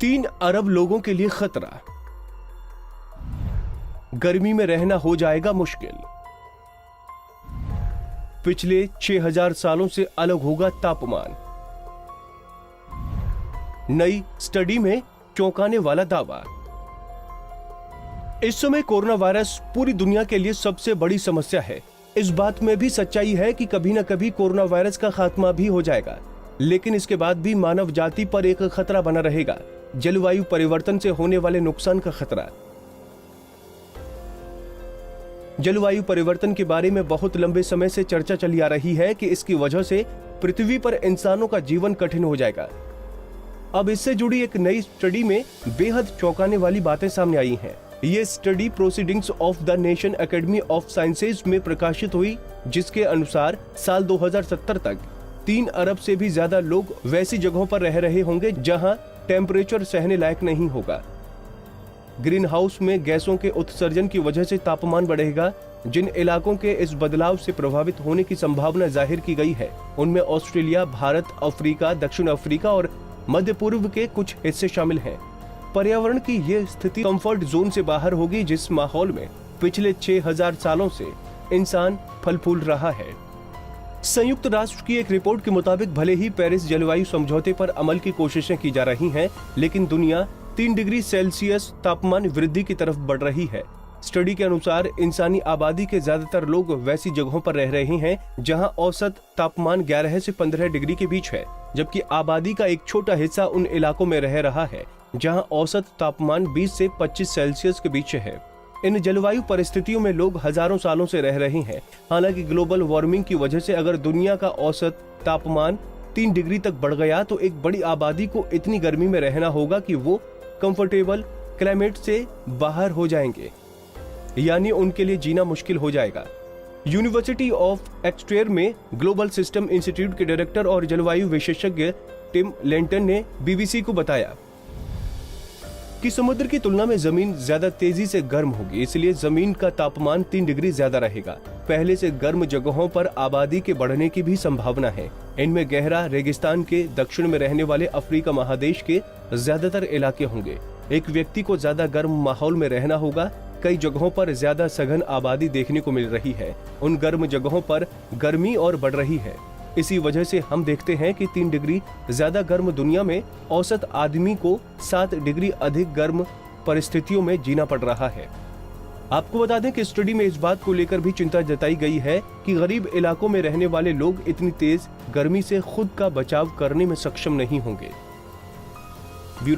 3 अरब लोगों के लिए खतरा, गर्मी में रहना हो जाएगा मुश्किल, पिछले 6000 सालों से अलग होगा तापमान, नई स्टडी में चौंकाने वाला दावा। इस समय कोरोना वायरस पूरी दुनिया के लिए सबसे बड़ी समस्या है। इस बात में भी सच्चाई है कि कभी न कभी कोरोना वायरस का खात्मा भी हो जाएगा, लेकिन इसके बाद भी मानव जाति पर एक खतरा बना रहेगा, जलवायु परिवर्तन से होने वाले नुकसान का खतरा। जलवायु परिवर्तन के बारे में बहुत लंबे समय से चर्चा चली आ रही है कि इसकी वजह से पृथ्वी पर इंसानों का जीवन कठिन हो जाएगा। अब इससे जुड़ी एक नई स्टडी में बेहद चौंकाने वाली बातें सामने आई हैं। ये study proceedings of the nation academy of sciences में प्रकाशित हुई, जिसके अनुसार साल 2070 तक 3 अरब से भी ज्यादा लोग वैसी जगहों पर रह रहे होंगे जहां टेम्परेचर सहने लायक नहीं होगा। ग्रीन हाउस में गैसों के उत्सर्जन की वजह से तापमान बढ़ेगा। जिन इलाकों के इस बदलाव से प्रभावित होने की संभावना जाहिर की गई है, उनमें ऑस्ट्रेलिया, भारत, अफ्रीका, दक्षिण अफ्रीका और मध्य पूर्व के कुछ हिस्से शामिल हैं। पर्यावरण की ये स्थिति कंफर्ट जोन से बाहर होगी, जिस माहौल में पिछले 6000 सालों से इंसान फल फूल रहा है। संयुक्त राष्ट्र की एक रिपोर्ट के मुताबिक भले ही पेरिस जलवायु समझौते पर अमल की कोशिशें की जा रही हैं, लेकिन दुनिया 3 डिग्री सेल्सियस तापमान वृद्धि की तरफ बढ़ रही है। स्टडी के अनुसार इंसानी आबादी के ज्यादातर लोग वैसी जगहों पर रह रहे हैं जहां औसत तापमान 11 से 15 डिग्री के बीच है, जबकि आबादी का एक छोटा हिस्सा उन इलाकों में रह रहा है जहां औसत तापमान 20 से 25 सेल्सियस के बीच है। इन जलवायु परिस्थितियों में लोग हजारों सालों से रह रहे हैं। हालांकि ग्लोबल वार्मिंग की वजह से अगर दुनिया का औसत तापमान 3 डिग्री तक बढ़ गया तो एक बड़ी आबादी को इतनी गर्मी में रहना होगा कि वो कंफर्टेबल क्लाइमेट से बाहर हो जाएंगे, यानी उनके लिए जीना मुश्किल हो जाएगा। यूनिवर्सिटी ऑफ एक्सटर में ग्लोबल सिस्टम इंस्टीट्यूट के डायरेक्टर और जलवायु विशेषज्ञ टिम लेंटन ने बीबीसी को बताया कि समुद्र की तुलना में जमीन ज्यादा तेजी से गर्म होगी, इसलिए जमीन का तापमान 3 डिग्री ज्यादा रहेगा। पहले से गर्म जगहों पर आबादी के बढ़ने की भी संभावना है। इनमें गहरा रेगिस्तान के दक्षिण में रहने वाले अफ्रीका महादेश के ज्यादातर इलाके होंगे। एक व्यक्ति को ज्यादा गर्म माहौल में रहना होगा। कई जगहों पर ज्यादा सघन आबादी देखने को मिल रही है। उन गर्म जगहों पर गर्मी और बढ़ रही है। इसी वजह से हम देखते हैं कि 3 डिग्री ज्यादा गर्म दुनिया में औसत आदमी को 7 डिग्री अधिक गर्म परिस्थितियों में जीना पड़ रहा है। आपको बता दें कि स्टडी में इस बात को लेकर भी चिंता जताई गई है कि गरीब इलाकों में रहने वाले लोग इतनी तेज गर्मी से खुद का बचाव करने में सक्षम नहीं होंगे।